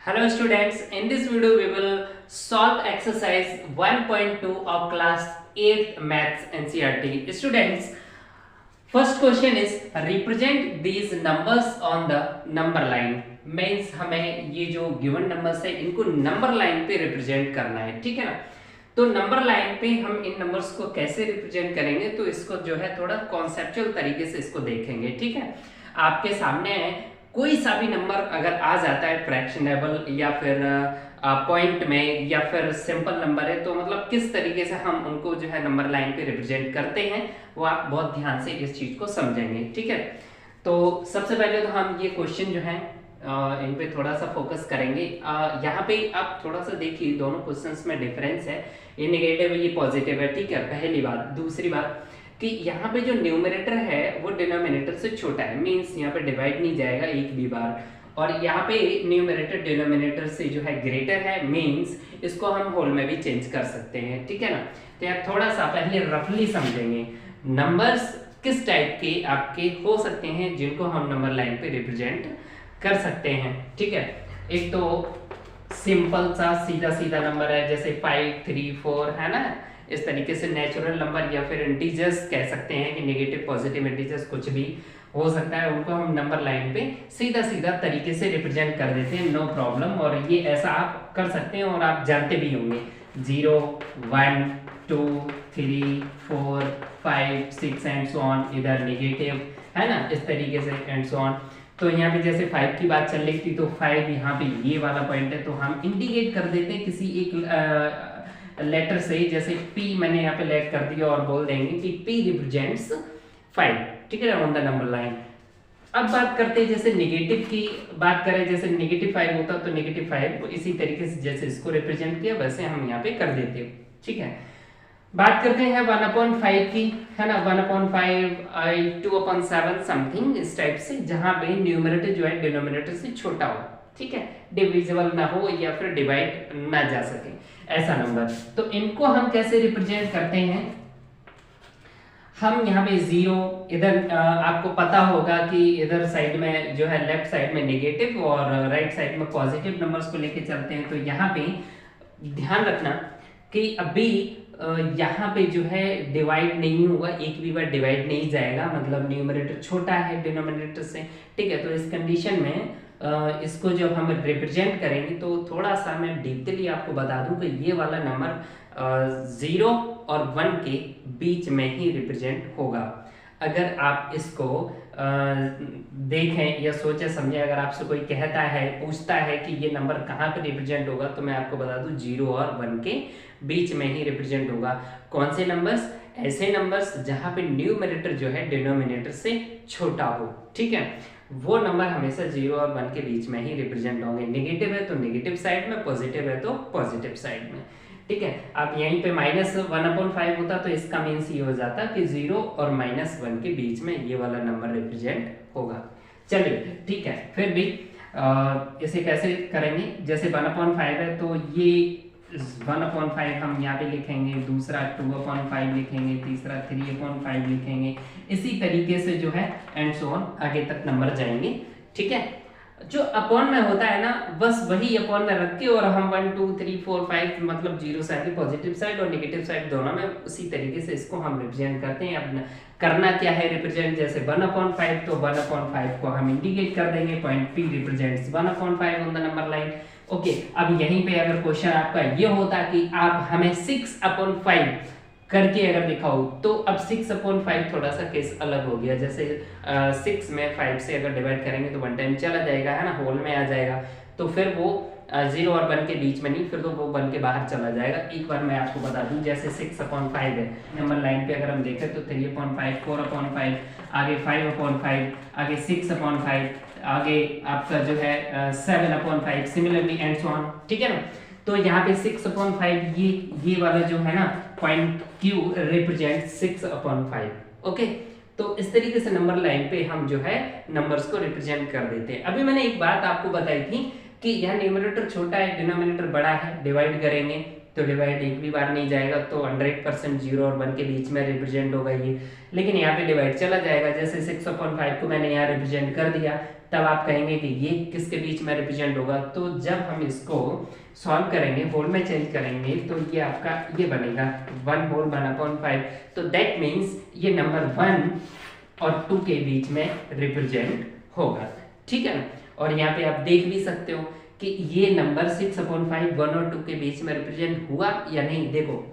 Hello students, in this video we will solve exercise 1.2 of class 8th maths NCERT. Students, first question is represent these numbers on the number line. Means हमें ये जो given numbers है इनको number line पे represent करना है, ठीक है ना। तो नंबर लाइन पे हम इन नंबर्स को कैसे रिप्रेजेंट करेंगे, तो इसको जो है थोड़ा कॉन्सेप्चुअल तरीके से इसको देखेंगे, ठीक है। आपके सामने है कोई सा भी नंबर अगर आ जाता है फ्रैक्शनेबल या फिर पॉइंट में या फिर सिंपल नंबर है, तो मतलब किस तरीके से हम उनको जो है नंबर लाइन पे रिप्रेजेंट करते हैं वो आप बहुत ध्यान से इस चीज को समझेंगे, ठीक है। तो सबसे पहले तो हम ये क्वेश्चन जो है इन पे थोड़ा सा फोकस करेंगे। यहाँ पे आप थोड़ा सा देखिए दोनों क्वेश्चंस में डिफरेंस है, ये नेगेटिव है ये पॉजिटिव है, ठीक है। पहली बात। दूसरी बात कि यहाँ पे जो न्यूमरेटर है वो डिनोमिनेटर से छोटा है, मींस यहाँ पे डिवाइड नहीं जाएगा एक भी बार, और यहाँ पे न्यूमरेटर डिनोमिनेटर से जो है ग्रेटर है, मींस इसको हम होल में भी चेंज कर सकते हैं, ठीक है ना। तो यहाँ थोड़ा सा पहले रफली समझेंगे नंबर्स किस टाइप के आपके हो सकते हैं जिनको हम नंबर लाइन पे रिप्रेजेंट कर सकते हैं, ठीक है। एक तो सिंपल सा सीधा सीधा नंबर है जैसे 5, 3, 4 है ना, इस तरीके से नेचुरल नंबर या फिर इंटीजर्स कह सकते हैं कि नेगेटिव पॉजिटिव इंटीजर्स कुछ भी हो सकता है, उनको हम नंबर लाइन पे सीधा सीधा तरीके से रिप्रेजेंट कर देते हैं, नो प्रॉब्लम। और ये ऐसा आप कर सकते हैं और आप जानते भी होंगे 0, 1, 2, 3, 4, 5, 6 एंड सो ऑन, इधर नेगेटिव है ना, इस तरीके से एंड सो ऑन। तो यहाँ पे जैसे 5 की बात चल रही थी तो 5 यहाँ पे ये वाला पॉइंट है, तो हम इंडिकेट कर देते हैं किसी एक लेटर से, जैसे P मैंने यहाँ पे लेट कर दिया और बोल देंगे कि P रिप्रेजेंट्स 5, ठीक है, ऑन द नंबर लाइन। अब बात करते हैं जैसे नेगेटिव की बात करें, जैसे नेगेटिव 5 होता तो नेगेटिव 5 इसी तरीके से जैसे इसको रिप्रेजेंट किया वैसे हम यहाँ पे कर देते हैं, ठीक है। बात करते हैं 1/5 की, है ना, 1/5 2/7 समथिंग इस टाइप से, जहां पे न्यूमरेटर जो है डिनोमिनेटर से छोटा हो, ठीक है, डिविजिबल ना हो या फिर डिवाइड ना जा सके ऐसा नंबर। तो इनको हम कैसे रिप्रेजेंट करते हैं, हम यहाँ पे 0 इधर आपको पता होगा कि इधर साइड में जो है लेफ्ट साइड में नेगेटिव और राइट साइड में पॉजिटिव नंबर्स को लेके चलते हैं। तो यहाँ पे ध्यान रखना कि अभी यहाँ पे जो है डिवाइड नहीं होगा, एक भी बार डिवाइड नहीं जाएगा, मतलब न्यूमरेटर छोटा है डिनोमिनेटर से, ठीक है। तो इस कंडीशन में इसको जब हम रिप्रेजेंट करेंगे तो थोड़ा सा मैं डीपली आपको बता दूं कि ये वाला नंबर 0 और 1 के बीच में ही रिप्रेजेंट होगा। अगर आप इसको देखें या सोचे समझे, अगर आपसे कोई कहता है पूछता है कि ये नंबर कहाँ पे रिप्रेजेंट होगा, तो मैं आपको बता दूं 0 और 1 के बीच में ही रिप्रेजेंट होगा। कौन से नंबर्स? ऐसे नंबर्स जहां पे न्यूमरेटर जो है डिनोमिनेटर से छोटा हो, ठीक है, वो नंबर हमेशा 0 और 1 के बीच में ही रिप्रेजेंट होंगे। नेगेटिव है तो नेगेटिव साइड में, पॉजिटिव है तो पॉजिटिव साइड में, ठीक है। अब यहीं पे -1/5 होता तो इसका मीन्स ये हो जाता कि 0 और -1 के बीच में ये वाला नंबर रिप्रेजेंट होगा। चलिए ठीक है, फिर भी इसे कैसे करेंगे, जैसे 1/5 है तो ये 1/5 हम यहाँ पे लिखेंगे, दूसरा 2/5 लिखेंगे, तीसरा 3/5 लिखेंगे, इसी तरीके से जो है एंड सो ऑन आगे तक नंबर जाएंगे, ठीक है। जो अपॉन में होता है ना, बस वही अपॉन में रख के और हम 1 2 3 4 5 मतलब 0 साइड की पॉजिटिव साइड और नेगेटिव साइड दोनों में उसी तरीके से इसको हम रिप्रेजेंट करते हैं। अब करना क्या है रिप्रेजेंट, जैसे 1/5 तो 1/5 को हम इंडिकेट कर देंगे, point P represents 1/5 on the number line. Okay, अब यहीं पे अगर क्वेश्चन आपका ये होता कि आप हमें 6/5 करके अगर दिखाओ, तो अब 6/5 थोड़ा सा केस अलग हो गया। जैसे 6 में 5 से अगर डिवाइड करेंगे तो 1 टाइम चला जाएगा, है ना, होल में आ जाएगा, तो फिर वो 0 और 1 के बीच में नहीं, फिर तो वो 1 के बाहर चला जाएगा। एक बार मैं आपको बता दूं, जैसे 6/5 है नंबर लाइन पे, अगर हम देखें तो 3/5 4/5, आगे 5/5, आगे 6/5, आगे आपका जो है 7/5, सिमिलरली एंड सो ऑन, ठीक है ना। तो यहाँ पे 6/5 ये वाला जो है ना पॉइंट Q रिप्रेजेंट 6/5, ओके। तो इस तरीके से नंबर लाइन पे हम जो है नंबर्स को रिप्रेजेंट कर देते हैं। अभी मैंने एक बात आपको बताई थी कि यह न्यूमरेटर छोटा है, डिनोमिनेटर बड़ा है, डिवाइड करेंगे तो डिवाइड एक भी बार नहीं जाएगा, तो 100% 0 और 1 के बीच में रिप्रेजेंट होगा ये। लेकिन यहाँ पे डिवाइड चला जाएगा, जैसे 6/5 को मैंने यहाँ रिप्रेजेंट कर दिया तब आप कहेंगे कि ये किसके बीच में रिप्रेजेंट होगा। तो जब हम इसको सॉल्व करेंगे, होल में चेंज करेंगे, तो ये आपका ये बनेगा 1 होल 1/5। तो दैट मीन्स ये नंबर 1 और 2 के बीच में रिप्रेजेंट होगा, ठीक है ना। और यहाँ पे आप देख भी सकते हो कि ये नंबर 6/5 1 और 2 के बीच में रिप्रेजेंट हुआ या नहीं। देखो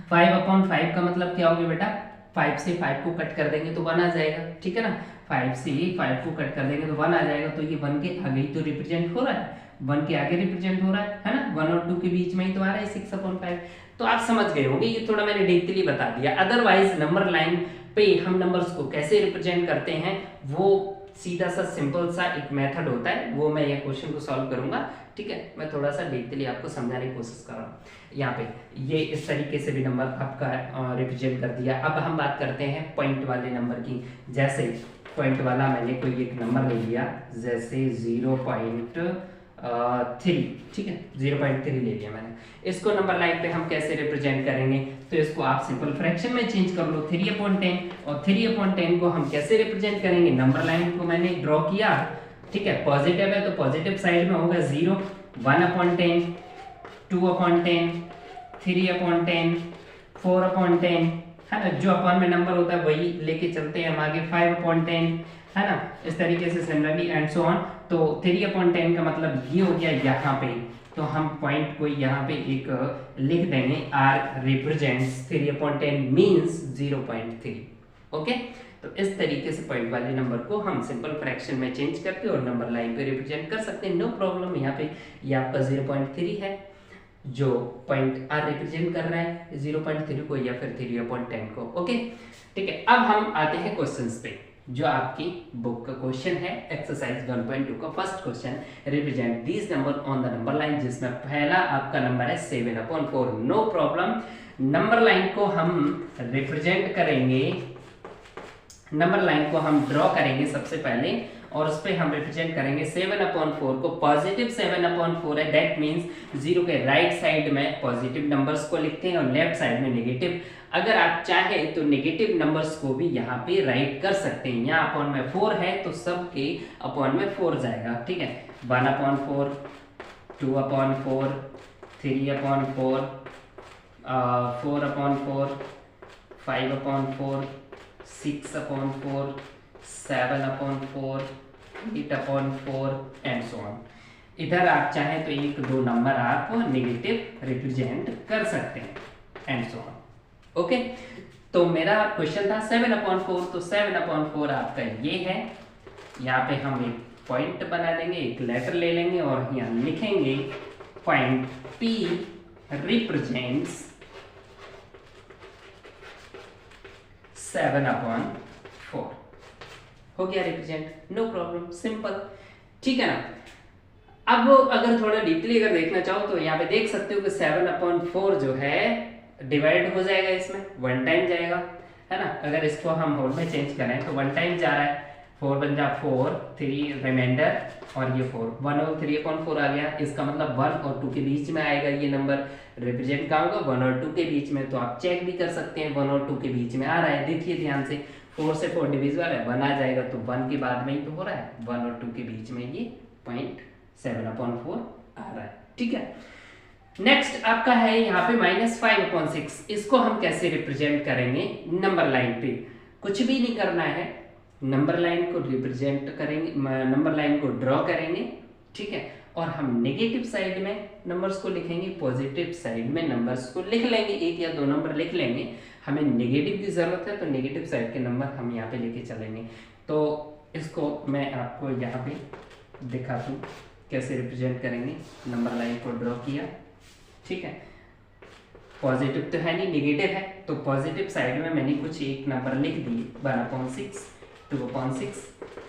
5/5 का मतलब क्या हो गया बेटा, 5 से 5 को कट कर देंगे तो 1 आ जाएगा, ठीक है ना। 5 से 5 को कट कर देंगे तो 1 आ जाएगा। तो ये 1 के आगे ही तो रिप्रेजेंट हो रहा है, 1 के आगे रिप्रेजेंट हो रहा है ना। 1 और 2 के बीच में ही तो आ रहा है 6/5। तो आप समझ गए होंगे, ये थोड़ा मैंने डिटेली बता दिया। अदरवाइज नंबर लाइन पे हम नंबर्स को कैसे रिप्रेजेंट करते हैं वो सीधा सा सिंपल सा एक मेथड होता है, वो मैं ये क्वेश्चन को सॉल्व करूंगा, ठीक है। मैं थोड़ा सा डिटेली आपको समझाने की कोशिश कर रहा हूँ। यहाँ पे ये इस तरीके से भी नंबर आपका रिप्रेजेंट कर दिया। अब हम बात करते हैं पॉइंट वाले नंबर की। जैसे पॉइंट वाला मैंने कोई एक नंबर ले लिया, जैसे 0.3, ठीक है, 0.3 ले लिया मैंने। इसको नंबर लाइन पे हम कैसे रिप्रेजेंट करेंगे, तो इसको आप सिंपल फ्रैक्शन में चेंज कर लो, 3/10। और 3/10 को हम कैसे रिप्रेजेंट करेंगे, नंबर लाइन को मैंने ड्रॉ किया, ठीक है, पॉजिटिव है तो पॉजिटिव साइड में होगा 0, 1/10, 2/10, 3/10, 4/10, है ना। जो अपॉन में नंबर होता है वही लेके चलते हैं हम आगे, 5/10, है ना। इस तरीके से सिमिलरली एंड सो ऑन। तो 3/10 का मतलब ये हो गया यहाँ पे, तो हम पॉइंट को यहाँ पे एक लिख देंगे, r रिप्रेजेंट्स 3/10 मींस 0.3, ओके। तो इस तरीके से पॉइंट वाले नंबर को हम सिंपल फ्रैक्शन में चेंज करके और नंबर लाइन पे रिप्रेजेंट कर सकते हैं, नो प्रॉब्लम। यहाँ पे ये आपका 0.3 है जो पॉइंट r रिप्रेजेंट कर रहा है 0.3 को या फिर 3/10 को, ओके, ठीक है। अब हम आते हैं क्वेश्चंस पे, जो आपकी बुक का क्वेश्चन है एक्सरसाइज 1.2 का first question, represent these number on the number line, जिसमें पहला आपका नंबर है 7/4। नो प्रॉब्लम, नंबर लाइन को हम रिप्रेजेंट करेंगे, नंबर लाइन को हम ड्रॉ करेंगे सबसे पहले, और उस पर हम रिप्रेजेंट करेंगे 7/4 को। पॉजिटिव 7/4 है, दैट मींस 0 के राइट साइड में पॉजिटिव नंबर्स को लिखते हैं और लेफ्ट साइड में नेगेटिव। अगर आप चाहें तो नेगेटिव नंबर्स को भी यहाँ पे राइट कर सकते हैं। यहाँ अपॉन में 4 है तो सब के अपॉन में 4 जाएगा, ठीक है। 1/4, 2/4, 3/4, 4/4, 5/4, 6/4, 7/4, 8/4 एंड सो ऑन। इधर आप चाहें तो 1-2 नंबर आप नेगेटिव रिप्रेजेंट कर सकते हैं एंड सो ऑन, ओके। तो मेरा क्वेश्चन था 7/4, तो 7/4 आपका ये है। यहाँ पे हम एक पॉइंट बना देंगे, एक लेटर ले लेंगे और यहाँ लिखेंगे पॉइंट P रिप्रेजेंट्स 7/4, हो गया रिप्रेजेंट, नो प्रॉब्लम, सिंपल, ठीक है ना। अब अगर थोड़ा डीपली अगर देखना चाहो तो यहाँ पे देख सकते हो कि 7/4 जो है डिवाइड हो जाएगा, इसमें 1 टाइम जाएगा, है ना। अगर इसको हम होल में चेंज करें तो 1 टाइम जा रहा है, 4 बन जा 4, 3 रिमाइंडर और ये 4, 1 और 3/4 आ गया। इसका मतलब 1 और 2 के बीच में आएगा ये नंबर, रिप्रेजेंट कहाँ होगा, 1 और 2 के बीच में। तो आप चेक भी कर सकते हैं 1 और 2 के बीच में आ रहा है, देखिए ध्यान से, 4 से 4 डिविजिबल है, 1 आ जाएगा, तो 1 के बाद में ही तो हो रहा है, 1 और 2 के बीच में ये पॉइंट 7/4 आ रहा है, ठीक है। नेक्स्ट आपका है यहाँ पे -5/6, इसको हम कैसे रिप्रेजेंट करेंगे नंबर लाइन पे। कुछ भी नहीं करना है, नंबर लाइन को रिप्रेजेंट करेंगे, नंबर लाइन को ड्रॉ करेंगे, ठीक है, और हम नेगेटिव साइड में नंबर्स को लिखेंगे, पॉजिटिव साइड में नंबर्स को लिख लेंगे, 1 या 2 नंबर लिख लेंगे। हमें नेगेटिव की जरूरत है तो नेगेटिव साइड के नंबर हम यहाँ पे लेके चलेंगे। तो इसको मैं आपको यहाँ पे दिखा दूँ कैसे रिप्रेजेंट करेंगे। नंबर लाइन को ड्रॉ किया, ठीक है, पॉजिटिव तो है नहीं, नेगेटिव है, तो पॉजिटिव साइड में मैंने कुछ एक नंबर लिख दिए, 1/6, 2/6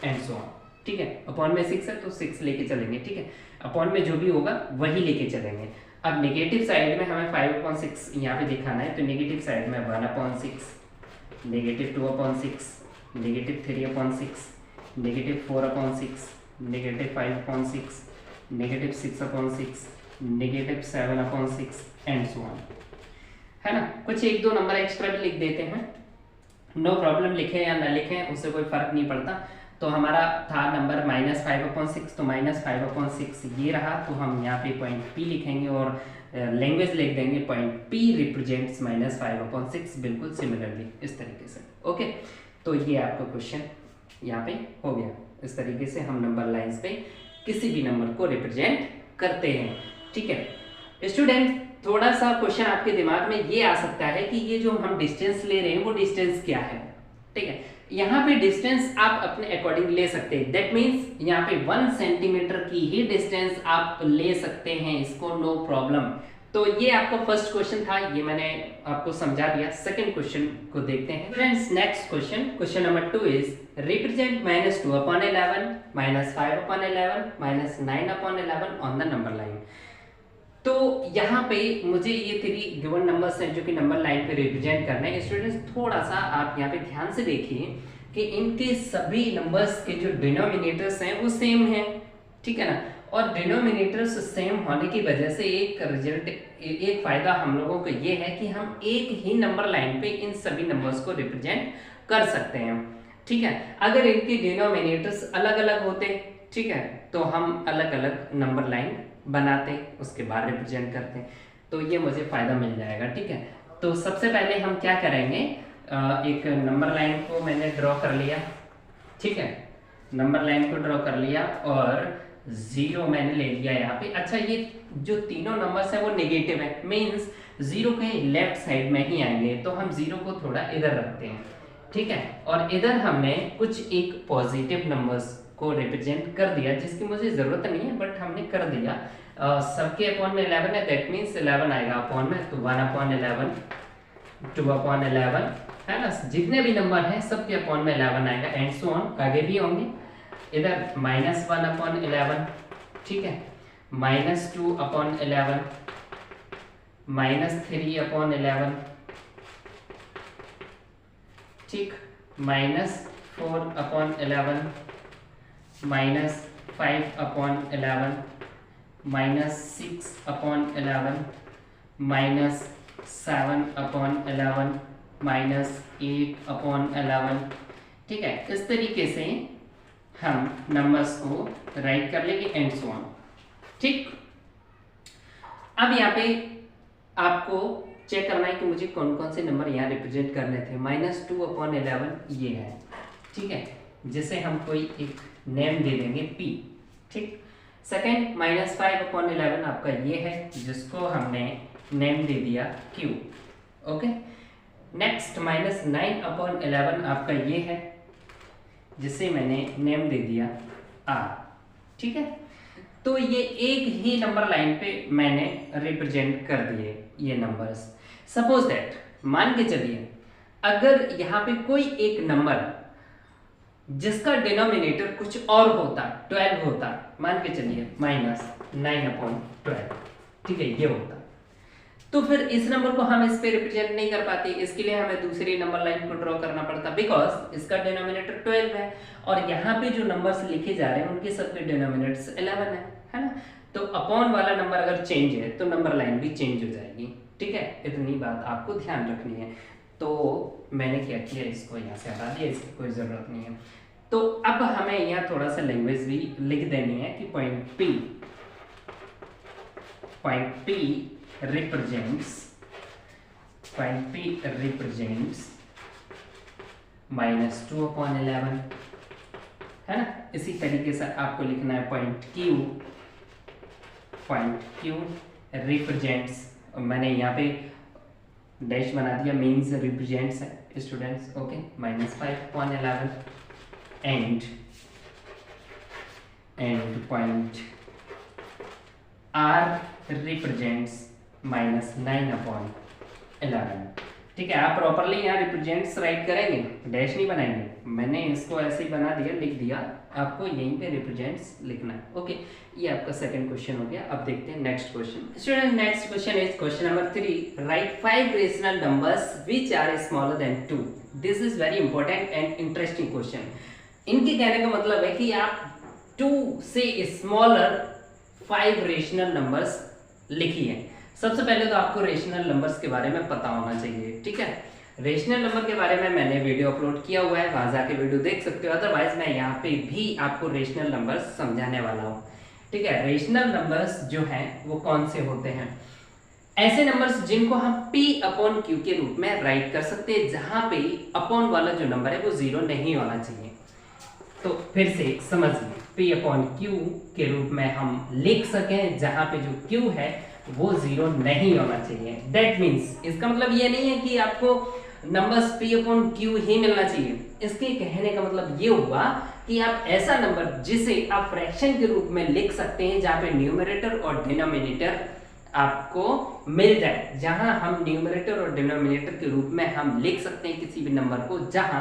एंड सो ऑन, ठीक है। अपॉन में 6 है तो 6 लेके चलेंगे, ठीक है, अपॉन में जो भी होगा वही लेके चलेंगे। अब नेगेटिव साइड में हमें 5/6 यहाँ पे दिखाना है, तो नेगेटिव साइड में 1/6, negative 2/6, negative 3/6, negative 4/6, negative 5/6, negative 6/6, negative 7/6 and so on, है ना। कुछ 1-2 नंबर एक्स्ट्रा भी लिख देते हैं, नो प्रॉब्लम, लिखें या ना लिखें उससे कोई फर्क नहीं पड़ता। तो हमारा था नंबर -5/6, तो -5/6 ये रहा, तो हम यहाँ पे पॉइंट P लिखेंगे और लैंग्वेज लिख देंगे पॉइंट P रिप्रेजेंट्स -5/6, बिल्कुल सिमिलरली इस तरीके से। ओके, तो ये आपका क्वेश्चन यहाँ पे हो गया। इस तरीके से हम नंबर लाइंस पे किसी भी नंबर को रिप्रेजेंट करते हैं। ठीक है स्टूडेंट, थोड़ा सा क्वेश्चन आपके दिमाग में ये आ सकता है कि ये जो हम डिस्टेंस ले रहे हैं वो डिस्टेंस क्या है। ठीक है, यहाँ पे डिस्टेंस आप अपने अकॉर्डिंग ले सकते हैं। दैट मीन्स यहाँ पे 1 सेंटीमीटर की ही डिस्टेंस आप ले सकते हैं, इसको नो प्रॉब्लम। तो ये आपका फर्स्ट क्वेश्चन था, ये मैंने आपको समझा दिया। सेकंड क्वेश्चन को देखते हैं friends. Next question number 2 is represent -2/11, -5/11, -9/11 on the number line. तो यहाँ पे मुझे ये 3 गिवन नंबर्स हैं जो कि नंबर लाइन पे रिप्रेजेंट करने हैं। स्टूडेंट्स थोड़ा सा आप यहाँ पे ध्यान से देखिए कि इनके सभी नंबर्स के जो डिनोमिनेटर्स हैं वो सेम हैं। ठीक है ना, और डिनोमिनेटर्स सेम होने की वजह से एक फायदा हम लोगों को ये है कि हम एक ही नंबर लाइन पे इन सभी नंबर्स को रिप्रेजेंट कर सकते हैं। ठीक है, अगर इनके डिनोमिनेटर्स अलग अलग होते, ठीक है, तो हम अलग अलग नंबर लाइन बनाते, उसके बाद रिप्रेजेंट करते, तो ये मुझे फायदा मिल जाएगा। ठीक है, तो सबसे पहले हम क्या करेंगे, एक नंबर लाइन को मैंने ड्रॉ कर लिया। ठीक है, नंबर लाइन को ड्रॉ कर लिया और 0 मैंने ले लिया यहाँ पे। अच्छा, ये जो तीनों नंबर्स है वो नेगेटिव है, मीन्स 0 के लेफ्ट साइड में ही आएंगे, तो हम 0 को थोड़ा इधर रखते हैं। ठीक है, और इधर हमने कुछ एक पॉजिटिव नंबर्स को रिप्रेजेंट कर दिया, जिसकी मुझे जरूरत नहीं है बट हमने कर दिया। सबके अपॉन में 11 है, दैट मीन्स 11 आएगा अपॉन में, तो 1/11, 2/11 है ना, जितने भी नंबर हैं सबके अपॉन में 11 आएगा, एंड सो ऑन, आगे भी होंगे। इधर -1/11, ठीक है, -2/11, -3/11, ठीक, -4/11, -5/11, -6/11, -7/11, -8/11। ठीक है, इस तरीके से हम नंबर्स को राइट कर लेंगे, एंड सो ऑन। ठीक, अब यहाँ पे आपको चेक करना है कि मुझे कौन कौन से नंबर यहाँ रिप्रेजेंट करने थे। -2/11 ये है, ठीक है, जिसे हम कोई एक नेम दे देंगे P। ठीक, सेकेंड -5/11 आपका ये है, जिसको हमने नेम दे दिया Q। ओके, नेक्स्ट -9/11 आपका ये है, जिसे मैंने नेम दे दिया R। ठीक है, तो ये एक ही नंबर लाइन पे मैंने रिप्रेजेंट कर दिए ये नंबर्स। सपोज दैट, मान के चलिए अगर यहाँ पे कोई एक नंबर जिसका डिनोमिनेटर कुछ और होता, 12 होता, मान के चलिए -9/12, ठीक है, ये होता, तो फिर इस नंबर को हम इस पे रिप्रेजेंट नहीं कर पाते। इसके लिए हमें दूसरी नंबर लाइन को ड्रॉ करना पड़ता, बिकॉज इसका डिनोमिनेटर 12 है और यहाँ पे जो नंबर्स लिखे जा रहे हैं उनके सबके डिनोमिनेटर्स 11 है ना। तो अपॉन वाला नंबर अगर चेंज है तो नंबर लाइन भी चेंज हो जाएगी। ठीक है, इतनी बात आपको ध्यान रखनी है। तो मैंने क्या किया, इसको यहाँ से हटा दिया, इसकी कोई ज़रूरत नहीं है। तो अब हमें यहाँ थोड़ा सा लैंग्वेज भी लिख देनी है कि पॉइंट P represents -2/11 है ना। इसी तरीके से आपको लिखना है पॉइंट Q रिप्रेजेंट्स, मैंने यहाँ पे डैश बना दिया, मीन्स रिप्रेजेंट्स है students. Okay, -5/11 and point R represents -9/11। ठीक है, आप प्रॉपरली यहाँ रिप्रेजेंट्स राइट करेंगे, डैश नहीं बनाएंगे। मैंने इसको ऐसे ही बना दिया, लिख दिया, आपको यहीं पे रिप्रेजेंट्स लिखना है। ओके, ये आपका सेकंड क्वेश्चन हो गया। अब देखते हैं next question. Student, next question is question number 3, right 5 rational numbers which are smaller than 2। This is very important and interesting question. इनके कहने का मतलब है कि आप 2 से स्मॉलर 5 रेशनल नंबर्स लिखिए। सबसे पहले तो आपको रेशनल नंबर्स के बारे में पता होना चाहिए। ठीक है, रेशनल नंबर के बारे में मैंने वीडियो अपलोड किया हुआ है, वहां जाके वीडियो देख सकते हो। अदरवाइज मैं यहाँ पे भी आपको रेशनल नंबर्स समझाने वाला हूँ। ठीक है, रेशनल नंबर्स जो हैं वो कौन से होते हैं? ऐसे नंबर्स जिनको हम P अपॉन Q के रूप में राइट कर सकते हैं, जहां पे अपॉन वाला जो नंबर है वो जीरो नहीं होना चाहिए। तो फिर से समझिए, P अपॉन Q के रूप में हम लिख सकें जहां पे जो Q है वो जीरो नहीं होना चाहिए। दैट मीन्स, इसका मतलब ये नहीं है कि आपको नंबर्स P अपॉन Q ही मिलना चाहिए। इसके कहने का मतलब ये हुआ कि आप ऐसा नंबर जिसे आप फ्रैक्शन के रूप में लिख सकते हैं जहां पे न्यूमरेटर और डिनोमिनेटर आपको मिल जाए, जहां हम न्यूमरेटर और डिनोमिनेटर के रूप में हम लिख सकते हैं किसी भी नंबर को, जहां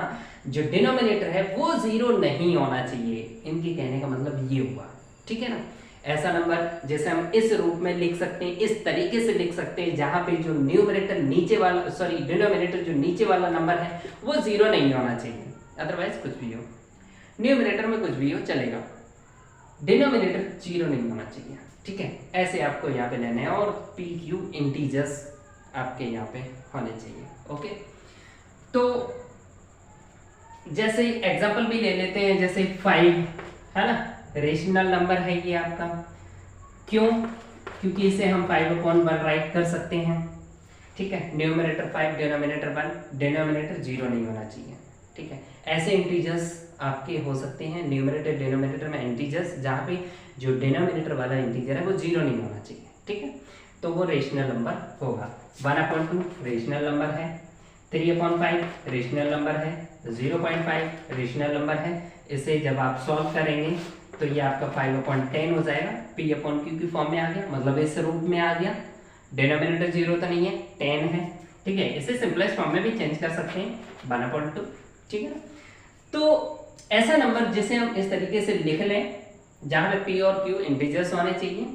जो डिनोमिनेटर है वो जीरो नहीं होना चाहिए। इनके कहने का मतलब ये हुआ, ठीक है ना। ऐसा नंबर जैसे हम इस रूप में लिख सकते हैं, इस तरीके से लिख सकते हैं जहां पे जो न्यूमरेटर नीचे वाला, सॉरी डिनोमिनेटर जो नीचे वाला नंबर है वो जीरो नहीं होना चाहिए। अदरवाइज कुछ भी हो, न्यूमरेटर में कुछ भी हो चलेगा, डिनोमिनेटर जीरो नहीं होना चाहिए। ठीक है, ऐसे आपको यहाँ पे लेने हैं और पी क्यू इंटीजर्स आपके यहाँ पे होने चाहिए। ओके, तो जैसे एग्जांपल भी ले लेते हैं, जैसे 5 है ना, रेशनल नंबर है ये आपका। क्यों? क्योंकि इसे हम 5/1 राइट कर सकते हैं। ठीक है, न्यूमरेटर 5, डिनोमिनेटर 1, डिनोमिनेटर जीरो नहीं होना चाहिए। ठीक है, ऐसे इंटीजर्स आपके हो सकते हैं न्यूमरेटर डिनोमिनेटर में इंटीजर्स, जहाँ पे जो डिनोमिनेटर वाला इंटीजर है वो जीरो नहीं होना चाहिए। ठीक है, तो वो रेशनल नंबर होगा। 1/2 रेशनल नंबर है, 3/5 रेशनल नंबर है, 0.5 रेशनल नंबर है। इसे जब आप सॉल्व करेंगे तो ये आपका 5/10 हो जाएगा। P अपॉन Q की फॉर्म में आ गया, मतलब इस रूप में आ गया। डिनोमिनेटर जीरो तो नहीं है, 10 है। ठीक है, इसे सिंपलेस्ट फॉर्म में भी चेंज कर सकते हैं, 1/2। ठीक है, तो ऐसा नंबर जिसे हम इस तरीके से लिख लें जहां पे P और Q इंटीजर्स होने चाहिए।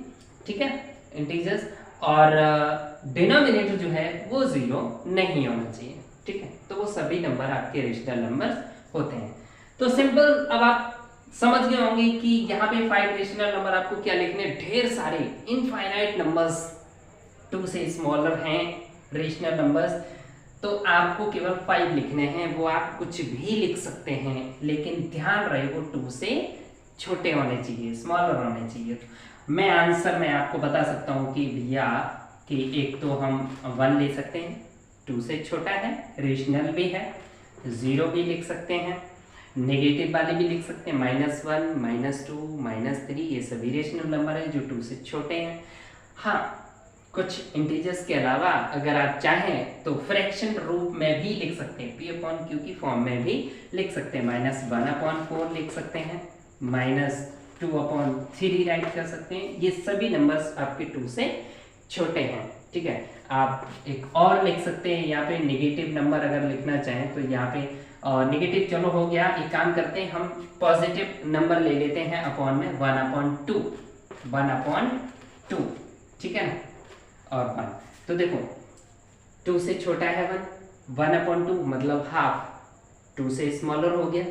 ठीक है, इंटीजर्स, और डिनोमिनेटर जो है वो जीरो नहीं होना चाहिए। ठीक है, तो वो सभी नंबर आपके रेशनल नंबर्स होते हैं। तो सिंपल, अब आप समझ गए होंगे कि यहाँ पे 5 रेशनल नंबर आपको क्या लिखने, ढेर सारे इनफाइनाइट नंबर्स 2 से स्मॉलर हैं रेशनल नंबर्स, तो आपको केवल 5 लिखने हैं। वो आप कुछ भी लिख सकते हैं, लेकिन ध्यान रहे वो 2 से छोटे होने चाहिए, स्मॉलर होने चाहिए। मैं आंसर में आपको बता सकता हूँ कि भैया कि एक तो हम 1 ले सकते हैं, 2 से छोटा है, रेशनल भी है, 0 भी लिख सकते हैं, नेगेटिव वाले भी लिख सकते हैं, -1, -2, -3, ये सभी रेशनल नंबर है जो 2 से छोटे हैं। हाँ, कुछ इंटीजर्स के अलावा अगर आप चाहें तो फ्रैक्शन रूप में भी लिख सकते हैं, P अपॉन Q की फॉर्म में भी लिख सकते हैं, -1/4 लिख सकते हैं, -2/3 राइट कर सकते हैं। ये सभी नंबर्स आपके 2 से छोटे हैं। ठीक है, आप एक और लिख सकते हैं यहाँ पे नेगेटिव नंबर अगर लिखना चाहें तो यहाँ पे नेगेटिव चलो हो गया, एक काम करते हैं हम पॉजिटिव नंबर ले लेते हैं अपॉन में, 1/2। ठीक है ना, और 1, तो देखो 2 से छोटा है 1/2 मतलब हाफ, 2 से स्मॉलर हो गया।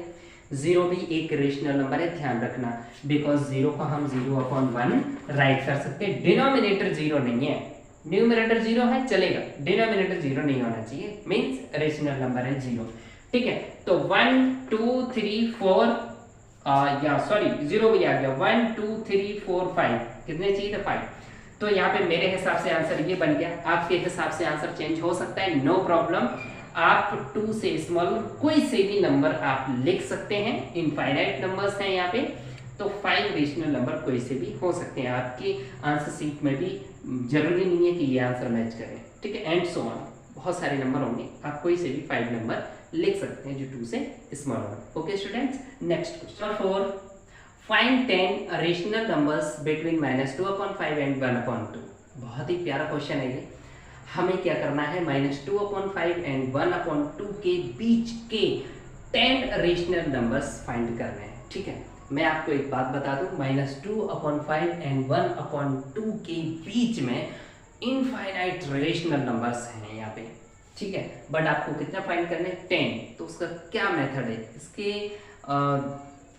0 भी एक रेशनल नंबर है, ध्यान रखना, बिकॉज 0 को हम 0/1 राइट कर सकते हैं। डिनोमिनेटर 0 नहीं है, न्यूमरेटर 0 है चलेगा, डिनोमिनेटर 0 नहीं होना चाहिए, मींस रेशनल नंबर है 0। ठीक है, तो 1 2 3 4 या सॉरी 0 भी आ गया, 1 2 3 4 5, कितने चाहिए थे? 5। तो यहाँ पे मेरे हिसाब से आंसर ये बन गया, आपके हिसाब से आंसर चेंज हो सकता है, नो प्रॉब्लम। आप 2 से स्मॉल कोई से भी नंबर आप लिख सकते हैं, इनफाइनाइट नंबर्स हैं यहाँ पे, तो 5 रेशनल नंबर कोई से भी हो सकते हैं। आपकी आंसर शीट में भी जरूरी नहीं है कि ये आंसर मैच करें। ठीक है, एंड सो ऑन, बहुत सारे नंबर होंगे, आप कोई से भी 5 नंबर लिख सकते हैं जो 2 से स्मॉल हो। Okay students, next question 4, find 10 rational numbers between -2/5 and 1/2। बहुत ही प्यारा क्वेश्चन है ये। हमें क्या करना है, -2/5 एंड 1/2 के बीच के 10 रेशनल नंबर्स फाइंड करने हैं। ठीक है, मैं आपको एक बात बता दूं, -2/5 एंड 1/2 के बीच में इनफाइनाइट रेशनल नंबर्स हैं यहाँ पे। ठीक है, बट आपको कितना फाइंड करने, 10। तो उसका क्या मेथड है, इसके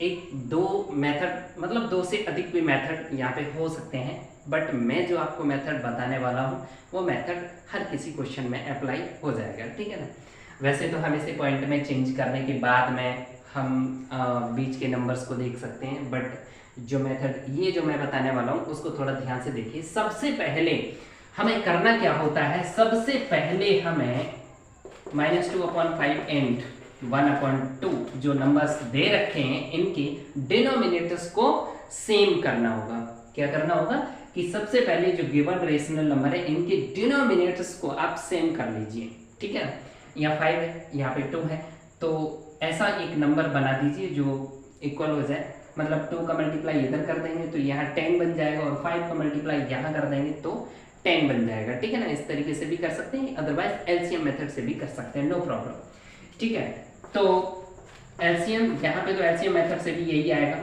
एक दो मेथड, मतलब 2 से अधिक भी मेथड यहाँ पे हो सकते हैं, बट मैं जो आपको मेथड बताने वाला हूँ वो मेथड हर किसी क्वेश्चन में अप्लाई हो जाएगा। ठीक है ना, वैसे तो हम इसे पॉइंट में चेंज करने के बाद में हम बीच के नंबर्स को देख सकते हैं, बट जो मेथड ये जो मैं बताने वाला हूँ उसको थोड़ा ध्यान से देखिए। सबसे पहले हमें करना क्या होता है, सबसे पहले हमें -2/5 एंड 1/2 जो नंबर्स दे रखे हैं इनके डिनोमिनेटर्स को सेम करना होगा। क्या करना होगा कि सबसे पहले जो गिवन रेशनल नंबर है इनके डिनोमिनेटर्स को आप सेम कर लीजिए, ठीक है। यहाँ 5 है, यहाँ पे 2 है, तो ऐसा एक नंबर बना दीजिए जो इक्वल हो जाए। मतलब 2 का मल्टीप्लाई इधर कर देंगे तो यहाँ 10 बन जाएगा, और 5 का मल्टीप्लाई यहाँ कर देंगे तो 10 बन जाएगा, ठीक है ना। इस तरीके से भी कर सकते हैं, अदरवाइज एलसीएम मेथड से भी कर सकते हैं, नो प्रॉब्लम, ठीक है। तो एलसीएम, यहाँ पे तो एलसीएम मेथड से भी यही आएगा।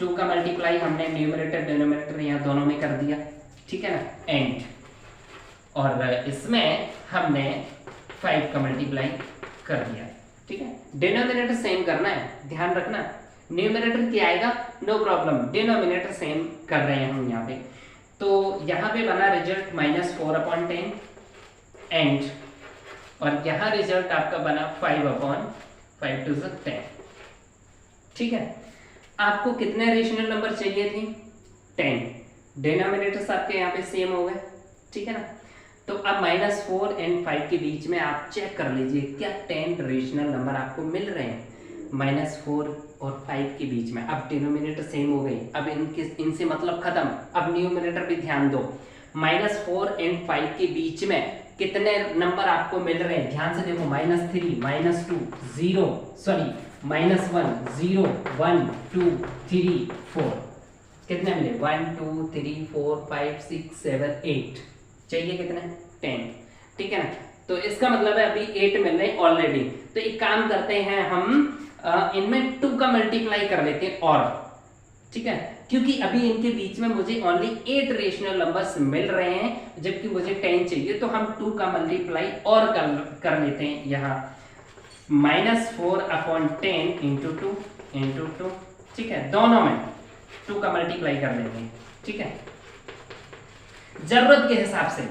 2 का मल्टीप्लाई हमने न्यूमरेटर डिनोमिनेटर यहाँ दोनों में कर दिया, ठीक है ना, एंड, और इसमें हमने 5 का मल्टीप्लाई कर दिया, ठीक है। डिनोमिनेटर सेम करना है, ध्यान रखना। न्यूमरेटर क्या आएगा, नो प्रॉब्लम, डिनोमिनेटर सेम कर रहे हैं हम यहाँ पे। तो यहाँ पे बना रिजल्ट -4/10 एंड, और यहाँ रिजल्ट आपका बना 5/5 to 10, ठीक है। आपको कितने रेशनल नंबर चाहिए थी, 10। डिनोमिनेटर्स आपके यहाँ पे सेम हो गए, ठीक है ना। तो अब -4 और 5 के बीच में आप चेक कर लीजिए क्या 10 रेशनल नंबर आपको मिल रहे हैं। -4 और 5 के बीच में अब डिनोमिनेटर सेम हो गई, अब इनसे मतलब खत्म। अब न्यूमरेटर भी ध्यान दो, -4 और 5 के बीच में कितने नंबर आपको मिल रहे हैं, ध्यान से देखो। -3, -2, 0, सॉरी -1, 0, 1, 2, 3, 4, कितने मिले, 1, 2, 3, 4, 5, 6, 7, 8, चाहिए कितने, 10, ठीक है ना। तो इसका मतलब है अभी 8 मिल रहे हैं ऑलरेडी। तो एक काम करते हैं हम, इनमें 2 का मल्टीप्लाई कर लेते हैं, और ठीक है, क्योंकि अभी इनके बीच में मुझे ओनली 8 रेशनल नंबर्स मिल रहे हैं जबकि मुझे 10 चाहिए, तो हम 2 का मल्टीप्लाई और कर लेते हैं यहाँ। -4/10 × 2 × 2, ठीक है, दोनों में 2 का मल्टीप्लाई कर लेते हैं, ठीक है, जरूरत के हिसाब से।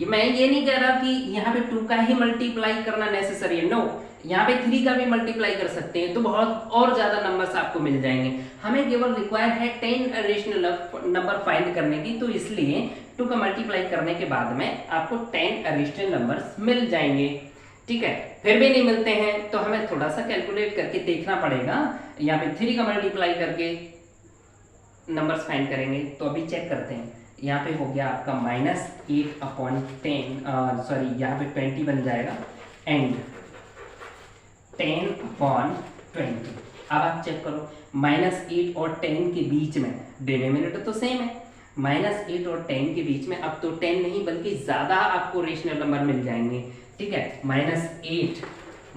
मैं ये नहीं कह रहा कि यहाँ पे 2 का ही मल्टीप्लाई करना नेसेसरी है, नो, यहाँ पे 3 का भी मल्टीप्लाई कर सकते हैं, तो बहुत और ज्यादा नंबर्स आपको मिल जाएंगे। हमें केवल रिक्वायर है 10 रेशनल नंबर फाइंड करने की, तो इसलिए 2 का मल्टीप्लाई करने के बाद में आपको 10 रेशनल नंबर्स मिल जाएंगे, ठीक है। फिर भी नहीं मिलते हैं तो हमें थोड़ा सा कैलकुलेट करके देखना पड़ेगा। यहाँ पे 3 का मल्टीप्लाई करके नंबर्स फाइंड करेंगे, तो अभी चेक करते हैं। यहाँ पे हो गया आपका -8/10, सॉरी यहाँ पे 20 बन जाएगा, एंड 10/20। अब आप चेक करो, -8 और 10 के बीच में डिनोमिनेटर तो सेम है, -8 और 10 के बीच में अब तो 10 नहीं बल्कि ज्यादा आपको रेशनल नंबर मिल जाएंगे, ठीक है। -8,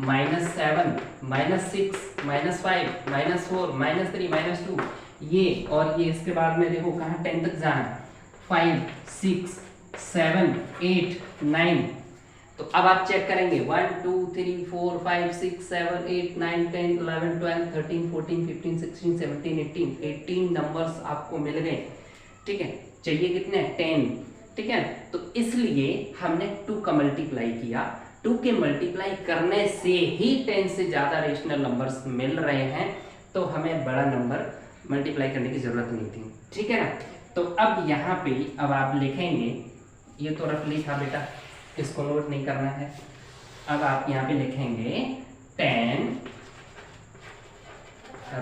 -7, -6, -5, -4, -3, -2, ये और ये, इसके बाद में देखो कहाँ 10 तक जाना है, 5, 6, 7, 8, 9। तो अब आप चेक करेंगे 1, 2, 3, 4, 5, 6, 7, 8, 9, 10, 11, 12, 13, 14, 15, 16, 17, 18 नंबर्स आपको मिल गए, ठीक है। चाहिए कितने, 10, ठीक है। तो इसलिए हमने 2 का मल्टीप्लाई किया, 2 के मल्टीप्लाई करने से ही 10 से ज्यादा रेशनल नंबर्स मिल रहे हैं, तो हमें बड़ा नंबर मल्टीप्लाई करने की जरूरत नहीं थी, ठीक है ना। तो अब यहाँ पे अब आप लिखेंगे, ये तो रफली था बेटा, इसको नोट नहीं करना है। अब आप यहाँ पे लिखेंगे 10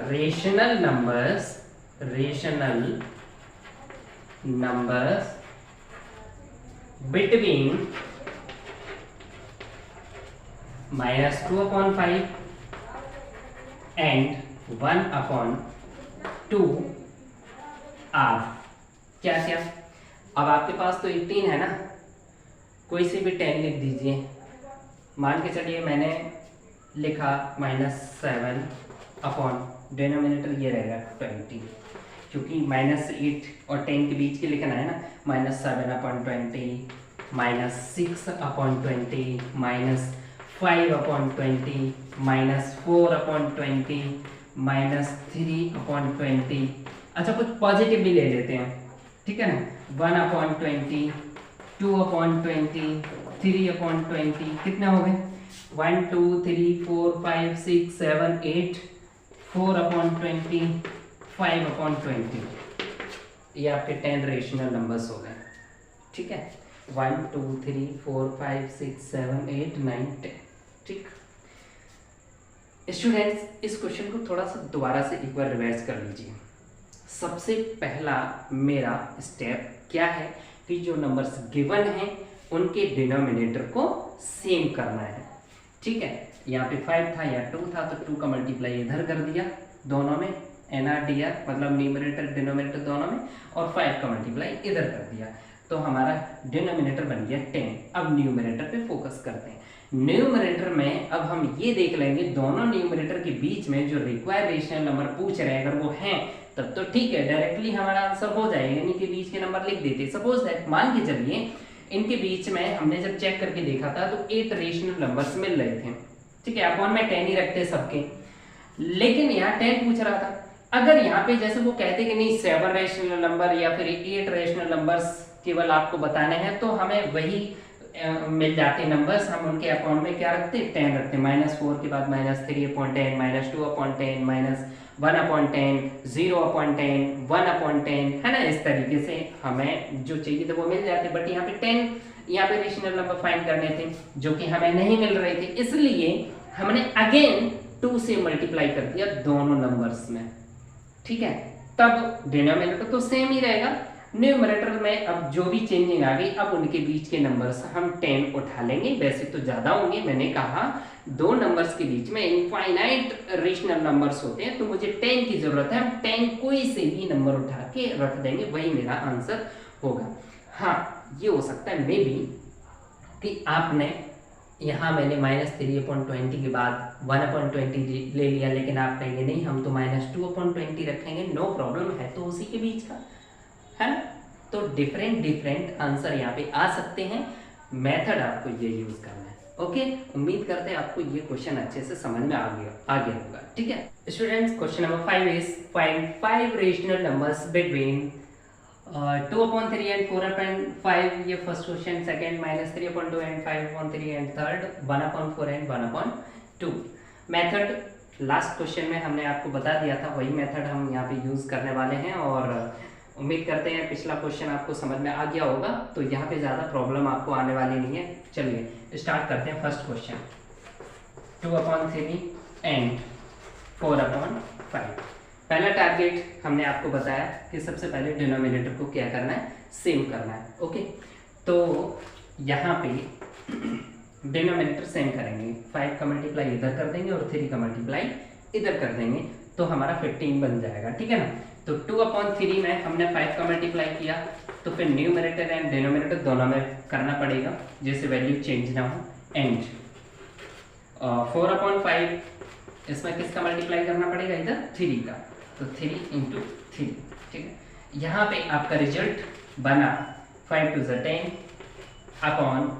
rational numbers between -2/5 and 1/2 are. क्या क्या, अब आपके पास तो 18 है ना, कोई से भी 10 लिख दीजिए। मान के चलिए मैंने लिखा -7 अपॉन डिनोमिनेटर ये रहेगा 20, क्योंकि -8 और 10 के बीच के लिखना है ना। -7/20, -6/20, -5/20, -4/20, -3/20। अच्छा कुछ पॉजिटिव भी ले लेते हैं, ठीक है ना। 1/20, 2/20, 3/20, कितने हो गए, 1 2 3 4 5 6 7 8 4/20 5/20 ये आपके 10 रेशनल नंबर्स हो गए। ठीक है, 1 2 3 4 5 6 7 8 9 10। ठीक स्टूडेंट्स, इस क्वेश्चन को थोड़ा सा दोबारा से एक बार रिवाइज कर लीजिए। सबसे पहला मेरा स्टेप क्या है कि जो नंबर्स गिवन हैं उनके डिनोमिनेटर को सेम करना है। ठीक है, यहाँ पे 5 था या 2 था तो 2 का मल्टीप्लाई इधर कर दिया दोनों में, NRDR मतलब न्यूमरेटर डिनोमिनेटर दोनों में, और 5 का मल्टीप्लाई इधर कर दिया तो हमारा डिनोमिनेटर बन गया 10। अब न्यूमरेटर पे फोकस करते हैं। न्यूमरेटर में अब हम ये देख लेंगे दोनों न्यूमरेटर के बीच में जो रिक्वायर्ड रेशनल नंबर पूछ रहे हैं अगर वो हैं तब तो ठीक है, डायरेक्टली हमारा आंसर हो जाएगा, यानी कि बीच के नंबर लिख देते। सपोज दैट मान के चलिए इनके बीच में हमने जब चेक करके देखा था तो 8 रेशनल नंबर्स मिल रहे थे। ठीक है, अपॉन में 10 ही रखते सबके, लेकिन यहाँ 10 पूछ रहा था। अगर यहाँ पे जैसे वो कहते कि नहीं 7 रेशनल नंबर या फिर 8 रेशनल नंबर्स केवल आपको बताने हैं तो हमें वही मिल जाते नंबर्स, हम उनके अकाउंट में क्या रखते 10 रखते, -4 के बाद -3/10 -2/10 -1/10 0/10 1/10 है ना। इस तरीके से हमें जो चाहिए थे वो मिल जाते, बट यहाँ पे 10 यहाँ पे रेशनल नंबर फाइंड करने थे जो कि हमें नहीं मिल रहे थे, इसलिए हमने अगेन 2 से मल्टीप्लाई कर दिया दोनों नंबर्स में। ठीक है, तब डिनोमिनेटर तो सेम ही रहेगा। न्यूमरेटर में अब जो भी चेंजिंग आ गई, अब उनके बीच के नंबर्स हम 10 उठा लेंगे, वैसे तो ज्यादा होंगे। मैंने कहा दो नंबर्स के बीच में इनफाइनाइट रेशनल नंबर्स होते हैं तो मुझे 10 की जरूरत है, हम 10 कोई से भी नंबर उठा के रख देंगे, वही मेरा आंसर होगा। हाँ, ये हो सकता है मे बी कि आपने यहाँ मैंने -3/20 के बाद 1/20 ले लिया, लेकिन आप कहेंगे नहीं हम तो -2/20 रखेंगे, नो प्रॉब्लम, है तो उसी के बीच का, है ना। तो डिफरेंट आंसर यहाँ पे आ सकते हैं, मेथड आपको ये यूज करना है। ओके, उम्मीद करते हैं आपको ये क्वेश्चन अच्छे से समझ में आ गया होगा। ठीक है students, question number 5 is find 5 rational numbers between 2/3 and 4/5। ये first question, second -3/2 and 5/3 and third 1/4 and 1/2। Method last question में हमने आपको बता दिया था, वही मेथड हम यहाँ पे यूज करने वाले हैं और उम्मीद करते हैं पिछला क्वेश्चन आपको समझ में आ गया होगा, तो यहाँ पे ज़्यादा प्रॉब्लम आपको आने वाली नहीं है। चलिए स्टार्ट करते हैं फर्स्ट क्वेश्चन। 2/3 एंड 4/5। पहला टारगेट हमने आपको बताया कि सबसे पहले डिनोमिनेटर को क्या करना है, सेम करना है। ओके, तो यहाँ पे डिनोमिनेटर सेम करेंगे, 5 का मल्टीप्लाई इधर कर देंगे और 3 का मल्टीप्लाई इधर कर देंगे तो हमारा 15 बन जाएगा। ठीक है ना। तो 2/3 में हमने 5 का मल्टीप्लाई किया तो फिर न्यूमरेटर एंड डिनोमिनेटर दोनों में करना पड़ेगा जिससे वैल्यू चेंज ना हो। एंड 4/5 इसमें किसका मल्टीप्लाई करना पड़ेगा, इधर 3 का, तो 3 × 3। ठीक है, यहाँ पे आपका रिजल्ट बना 5 2 10 अपॉन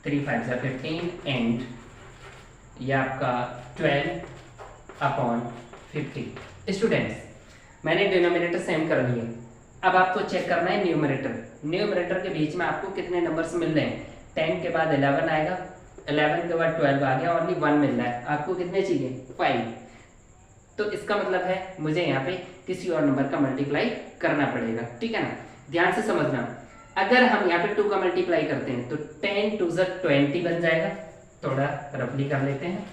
3 5 15 एंड ये आपका 12/50। स्टूडेंट्स, मैंने डिनोमिनेटर सेम कर लिए, अब आपको चेक करना है न्यूमरेटर के बीच में आपको कितने नंबर्स मिल रहे हैं। 10 के बाद 11 आएगा, 11 के बाद 12 आ गया, ओनली 1 मिल रहा है, आपको कितने चाहिए 5। तो इसका मतलब है मुझे यहाँ पे किसी और नंबर का मल्टीप्लाई करना पड़ेगा। ठीक है ना, ध्यान से समझना। अगर हम यहाँ पे 2 का मल्टीप्लाई करते हैं तो 10 2 20 बन जाएगा, थोड़ा रफली कर लेते हैं।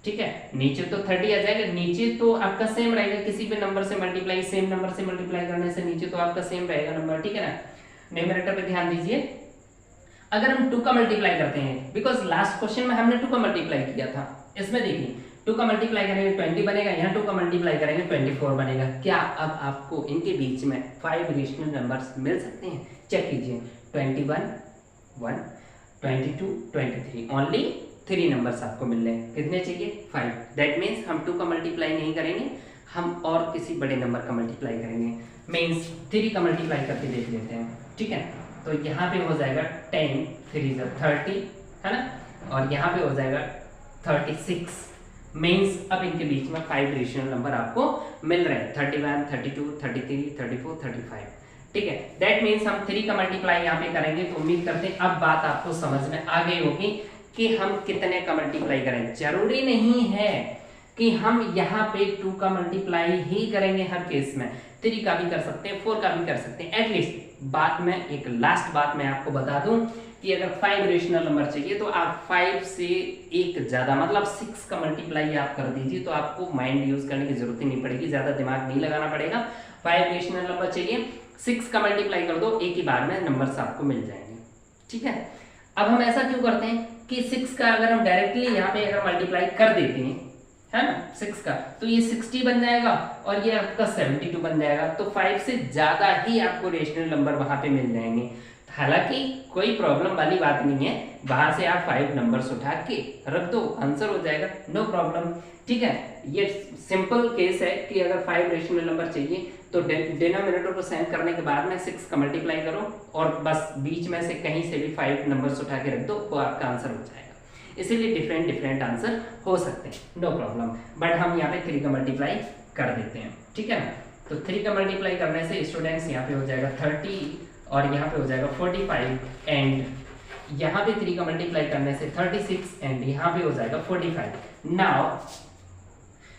ठीक है, नीचे तो 30 आ जाएगा, नीचे तो आपका सेम रहेगा, किसी भी नंबर से मल्टीप्लाई, सेम नंबर से मल्टीप्लाई करने से नीचे तो आपका सेम रहेगा नंबर। ठीक है ना, न्यूमरेटर पे ध्यान दीजिए। अगर हम 2 का मल्टीप्लाई करते हैं, बिकॉज लास्ट क्वेश्चन में हमने 2 का मल्टीप्लाई किया था, इसमें देखिए 2 का मल्टीप्लाई करेंगे 20 बनेगा, यहाँ 2 का मल्टीप्लाई करेंगे 24 बनेगा। क्या अब आपको इनके बीच में 5 रेशनल नंबर्स मिल सकते हैं? चेक कीजिए, 21 1 22 23, ओनली 3 नंबर्स आपको मिल रहे हैं। कितने चाहिए 5। दैट मीन्स हम 2 का मल्टीप्लाई नहीं करेंगे, हम और किसी बड़े नंबर का मल्टीप्लाई करेंगे। मीन्स 3 का मल्टीप्लाई करके देख लेते हैं। ठीक है, तो यहाँ पे हो जाएगा 10 3 30 है ना, और यहाँ पे हो जाएगा 36। मीन्स अब इनके बीच में 5 रेशनल नंबर आपको मिल रहे हैं, 31 32 33 34 35। ठीक है, दैट मीन्स हम 3 का मल्टीप्लाई यहाँ पे करेंगे। तो उम्मीद करते हैं अब बात आपको समझ में आ गई होगी कि हम कितने का मल्टीप्लाई करें। जरूरी नहीं है कि हम यहाँ पे 2 का मल्टीप्लाई ही करेंगे हर केस में, 3 का भी कर सकते हैं, 4 का भी कर सकते हैं। एटलीस्ट बात में एक लास्ट बात मैं आपको बता दूं कि अगर 5 रेशनल नंबर चाहिए तो आप 5 से एक ज़्यादा मतलब 6 का मल्टीप्लाई आप कर दीजिए, तो आपको माइंड यूज करने की जरूरत ही नहीं पड़ेगी, ज़्यादा दिमाग नहीं लगाना पड़ेगा। 5 रेशनल नंबर चाहिए, 6 का मल्टीप्लाई कर दो, एक ही बार में नंबर्स आपको मिल जाएंगे। ठीक है, अब हम ऐसा क्यों करते हैं कि 6 का अगर हम डायरेक्टली यहाँ पे अगर मल्टीप्लाई कर देते हैं, है ना, 6 का, तो ये 60 बन जाएगा और ये आपका 72 बन जाएगा। तो 5 से ज़्यादा ही आपको रेशनल नंबर वहाँ पे मिल जाएंगे। हालांकि कोई प्रॉब्लम वाली बात नहीं है, वहां से आप 5 नंबर्स उठा के रख दो, आंसर हो जाएगा, नो प्रॉब्लम। ठीक है, ये सिंपल केस है कि अगर 5 रेशनल नंबर चाहिए तो डिनोमिनेटर को सेम करने के बाद में 6 का मल्टीप्लाई करो और बस बीच में से कहीं से भी 5 नंबर्स उठा के रख दो, वो आपका आंसर हो जाएगा। इसीलिए डिफरेंट आंसर हो सकते हैं, नो प्रॉब्लम। बट हम यहाँ पे 3 का मल्टीप्लाई कर देते हैं। ठीक है ना, तो 3 का मल्टीप्लाई करने से स्टूडेंट्स यहाँ पे हो जाएगा 30 और यहाँ पे हो जाएगा 45 एंड यहाँ पे 3 का मल्टीप्लाई करने से 36 एंड यहाँ पे हो जाएगा 45।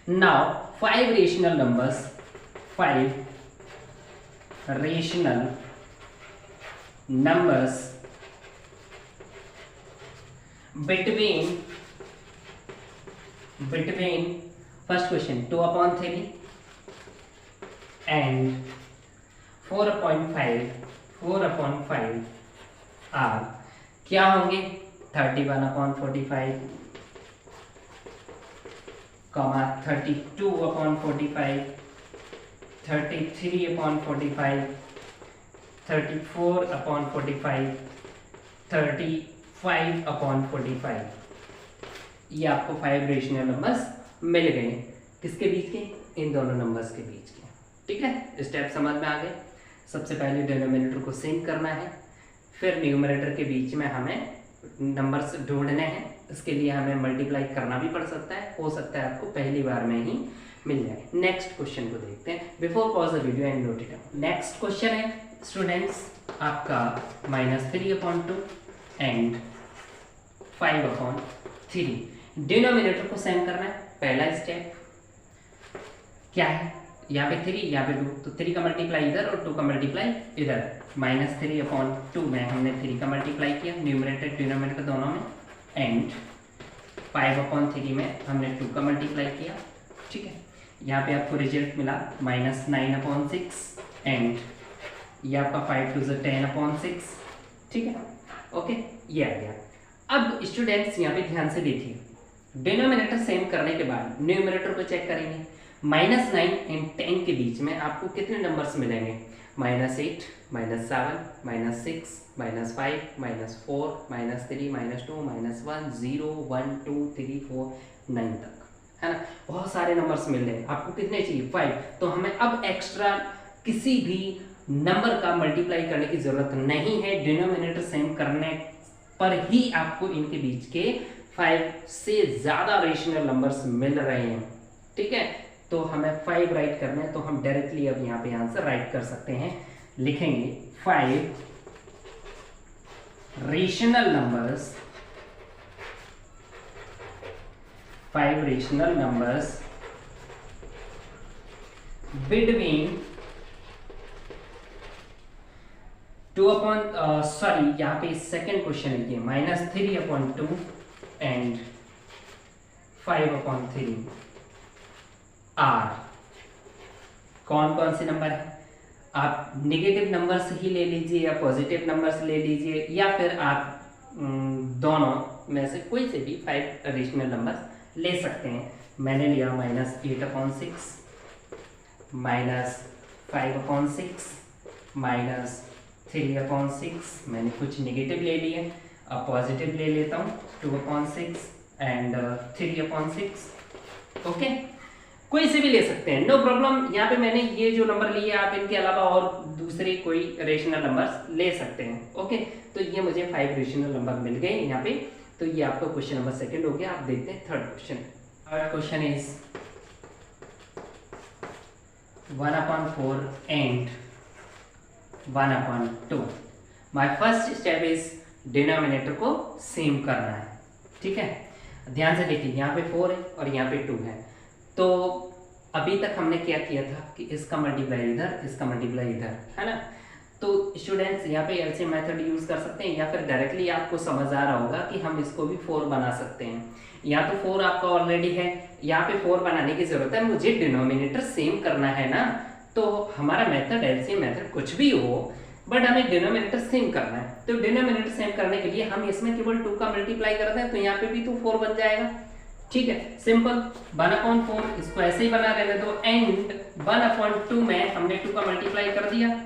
Now 5 rational numbers, 5 rational numbers between first question 2/3 and 4/5 are क्या होंगे? 31/45, 32/45, 33/45, 34/45, 35/45। ये आपको 5 रेशनल नंबर्स मिल गए, किसके बीच के? इन दोनों नंबर्स के बीच के। ठीक है, स्टेप समझ में आ गए। सबसे पहले डिनोमिनेटर को सिंक करना है, फिर न्यूमरेटर के बीच में हमें नंबर्स ढूंढने हैं। इसके लिए हमें मल्टीप्लाई करना भी पड़ सकता है, हो सकता है आपको पहली बार में ही मिल जाए। नेक्स्ट क्वेश्चन को देखते हैं। Before pause the video and note it down. Next question है स्टूडेंट्स आपका -3/2 एंड 5/3। डिनोमिनेटर को सेम करना है, पहला स्टेप क्या है? यहाँ पे 3, यहाँ पे 2, तो 3 का मल्टीप्लाई इधर और 2 का मल्टीप्लाई इधर। -3/2 में हमने 3 का मल्टीप्लाई किया न्यूमरेटर डिनोमिनेटर दोनों में, एंड 5/3 में हमने 2 का मल्टीप्लाई किया। ठीक है, यहाँ पे आपको रिजल्ट मिला -9/6 एंड ये आपका 5 2 10/6। ठीक है, ओके, ये आ गया। अब स्टूडेंट्स यहाँ पे ध्यान से देखिए, डिनोमिनेटर सेम करने के बाद न्यूमरेटर को चेक करेंगे। -9 एंड 10 के बीच में आपको कितने नंबर्स मिलेंगे? -8, -7, -6, -5, -4, -3, -2, -1, 0, 1, 2, 3, 4, 9 तक, है ना। बहुत सारे नंबर्स मिल रहे हैं। आपको कितने चाहिए? 5। तो हमें अब एक्स्ट्रा किसी भी नंबर का मल्टीप्लाई करने की जरूरत नहीं है। डिनोमिनेटर सेम करने पर ही आपको इनके बीच के 5 से ज्यादा रेशनल नंबर्स मिल रहे हैं। ठीक है, तो हमें 5 राइट करना है, तो हम डायरेक्टली अब यहाँ पे आंसर राइट कर सकते हैं। लिखेंगे 5 rational numbers, 5 rational numbers between 2 sorry यहाँ पे सेकेंड क्वेश्चन है ये, -3/2 एंड 5/3 आर। कौन कौन से नंबर है? आप नेगेटिव नंबर्स ही ले लीजिए या पॉजिटिव नंबर्स ले लीजिए, या फिर आप दोनों में से कोई से भी 5 रेशनल नंबर्स ले सकते हैं। मैंने लिया -8/6, -5/6, -3/6। मैंने कुछ नेगेटिव ले लिए, अब पॉजिटिव ले लेता हूँ 2/6 एंड 3/6। ओके, कोई से भी ले सकते हैं, नो प्रॉब्लम। यहाँ पे मैंने ये जो नंबर लिए, आप इनके अलावा और दूसरे कोई रेशनल नंबर्स ले सकते हैं। ओके, तो ये मुझे 5 रेशनल नंबर मिल गए यहाँ पे। तो ये आपका क्वेश्चन नंबर 2 हो गया। आप देखते हैं third question. Third question is 1/4 and 1/2। My first step is denominator को सेम करना है। ठीक है, ध्यान से देखिए, यहाँ पे 4 है और यहाँ पे 2 है। तो अभी तक हमने क्या किया था कि इसका मल्टीप्लाई इधर, इसका मल्टीप्लाई इधर, है ना। तो स्टूडेंट्स यहाँ पे एलसीएम मेथड यूज कर सकते हैं, या फिर डायरेक्टली आपको समझ आ रहा होगा कि हम इसको भी 4 बना सकते हैं। या तो 4 आपका ऑलरेडी है, यहाँ पे 4 बनाने की जरूरत है, मुझे डिनोमिनेटर सेम करना है ना। तो हमारा मेथड एलसीएम मेथड कुछ भी हो, बट हमें डिनोमिनेटर सेम करना है। तो डिनोमिनेटर सेम करने के लिए हम इसमें केवल 2 का मल्टीप्लाई करते हैं, तो यहाँ पे भी तो 4 बन जाएगा। ठीक है, सिंपल 1/4, इसको ऐसे ही बना रहने दो। एंड 1/2 में हमने 2 का मल्टीप्लाई कर दिया,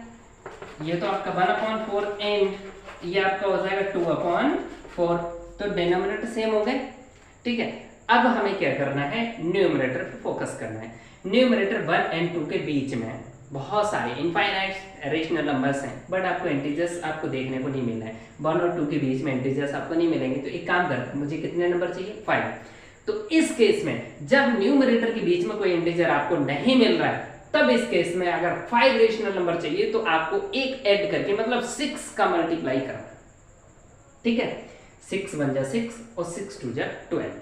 ये तो आपका 1/4 एंड ये आपका हो जाएगा 2/4। तो डिनोमिनेटर सेम हो गए। ठीक है, अब हमें क्या करना है, न्यूमरेटर पे फोकस करना है। न्यूमरेटर 1 और 2 के बीच में बहुत सारे इनफाइनाइट रेशनल नंबर्स हैं, बट आपको इंटीजर्स आपको देखने को नहीं मिल रहा है। 1 और 2 के बीच में इंटीजर्स आपको नहीं मिलेंगे। तो एक काम करते हैं, मुझे कितने नंबर चाहिए, 5। तो इस केस में जब न्यूमरेटर के बीच में कोई इंटीजर आपको नहीं मिल रहा है, तब इस केस में अगर 5 रेशनल नंबर चाहिए तो आपको एक ऐड करके मतलब 6 का मल्टीप्लाई करना। ठीक है, 6 1 जा 6 और 6 2 जा 12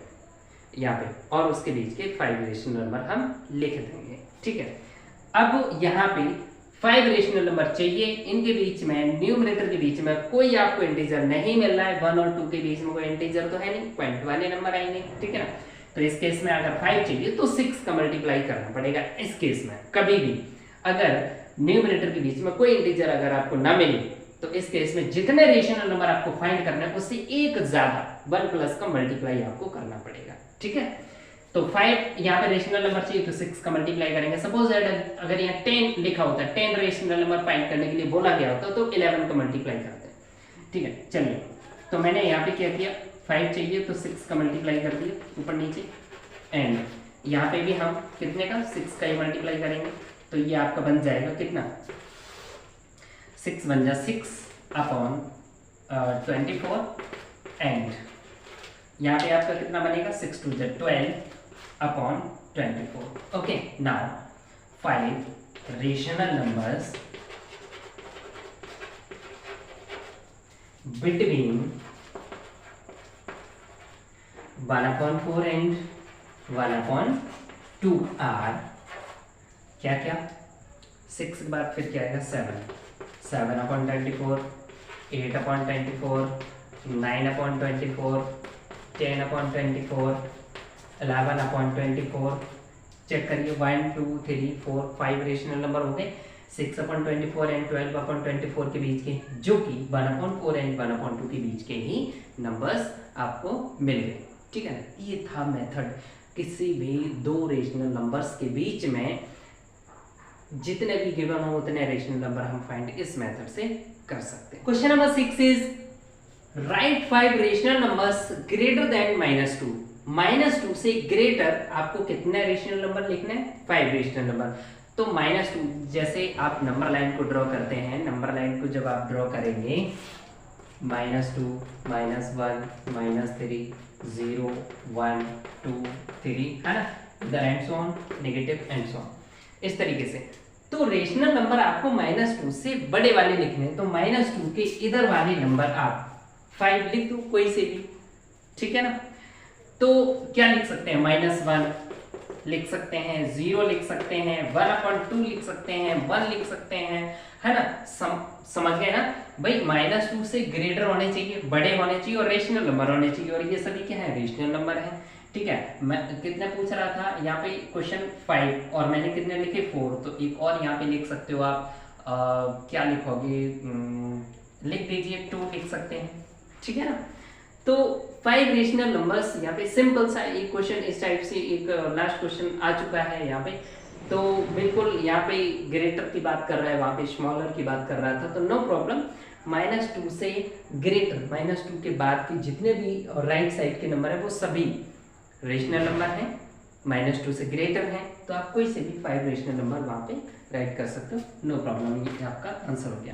यहाँ पे, और उसके बीच के 5 रेशनल नंबर हम लिख देंगे। ठीक है, अब यहाँ पे 5 रेशनल नंबर चाहिए, इनके बीच में न्यूमरेटर के बीच में कोई आपको इंटीजर नहीं मिल रहा है। 1 और 2 के बीच में कोई इंटीजर तो है नहीं, पॉइंट वाले नंबर आएंगे। ठीक है ना, तो इस केस में अगर 5 चाहिए तो 6 का मल्टीप्लाई करना पड़ेगा। इस केस में कभी भी अगर न्यूमरेटर के बीच में कोई इंटीजर अगर आपको ना मिले, तो इस केस में जितने रेशनल नंबर आपको फाइंड करना है उससे एक ज्यादा 1+ का मल्टीप्लाई आपको करना पड़ेगा। ठीक है, तो 5 यहाँ पे रेशनल नंबर चाहिए तो 6 का मल्टीप्लाई करेंगे। सपोज अगर यहाँ 10 लिखा होता है, 10 रेशनल नंबर फाइंड करने के लिए बोला गया होता तो 11 का मल्टीप्लाई करते हैं। ठीक है, चलिए, तो मैंने यहाँ पे क्या किया, 5 चाहिए तो 6 का मल्टीप्लाई कर दिया ऊपर नीचे। एंड यहाँ पे भी हम कितने का, 6 का ही मल्टीप्लाई करेंगे। तो ये आपका बन जाएगा कितना, 6 1 जा 6/24 एंड यहाँ पे आपका कितना बनेगा, 6 2 जा 12/24। Okay, now 5 rational numbers between 1/4 and 1/2 are क्या क्या, 6 के बाद फिर क्या आएगा, 7/24, 8/24, 9/24, 10/24, 11/24। चेक करिए, 1 2 3 4 5 रेशनल नंबर हो गए। 6/24 एंड 12/24 के बीच के, जो कि 1/4 एंड 1/2 के बीच के ही नंबर्स आपको मिल गए। ठीक है ना, ये था मेथड, किसी भी 2 रेशनल नंबर्स के बीच में जितने भी गिवन हो उतने रेशनल नंबर हम फाइंड इस मेथड से कर सकते हैं। Question number 6 is right 5 rational numbers greater than -2। -2 से ग्रेटर आपको कितने रेशनल नंबर लिखने हैं, 5 रेशनल नंबर। तो -2, जैसे आप नंबर लाइन को ड्रॉ करते हैं, नंबर लाइन को जब आप ड्रॉ करेंगे, -2 -1 -3 0 1 2 3, है ना, इधर and so on, negative and so on, इस तरीके से। तो रेशनल नंबर आपको -2 से बड़े वाले लिखने हैं, तो -2 के इधर वाले नंबर आप 5 लिख दो कोई से भी। ठीक है ना, तो क्या लिख सकते हैं, -1 लिख सकते हैं, 0 लिख सकते हैं, 1/2 लिख सकते हैं, 1 लिख सकते हैं, है ना। समझ गए ना भाई, -2 से ग्रेटर होने चाहिए, बड़े होने चाहिए और रेशनल नंबर होने चाहिए, और ये सभी क्या है, रेशनल नंबर है। ठीक है, मैं कितने पूछ रहा था यहाँ पे, क्वेश्चन 5 और मैंने कितने लिखे, 4। तो एक और यहाँ पे लिख सकते हो आप, क्या लिखोगे, लिख दीजिए 2 लिख सकते हैं। ठीक है ना, तो 5 रेशनल नंबर्स यहाँ पे सिंपल सा एक क्वेश्चन इस टाइप से एक लास्ट क्वेश्चन आ चुका है यहाँ पे। तो बिल्कुल यहाँ पे ग्रेटर की बात कर रहा है, वहाँ पे स्मॉलर की बात कर रहा था, तो नो प्रॉब्लम। -2 से ग्रेटर, -2 के बाद के जितने भी राइट साइड के नंबर है वो सभी रेशनल नंबर हैं, -2 से ग्रेटर हैं, तो आप कोई से भी 5 रेशनल नंबर वहाँ पे राइट कर सकते हो, नो प्रॉब्लम। ये आपका आंसर हो गया।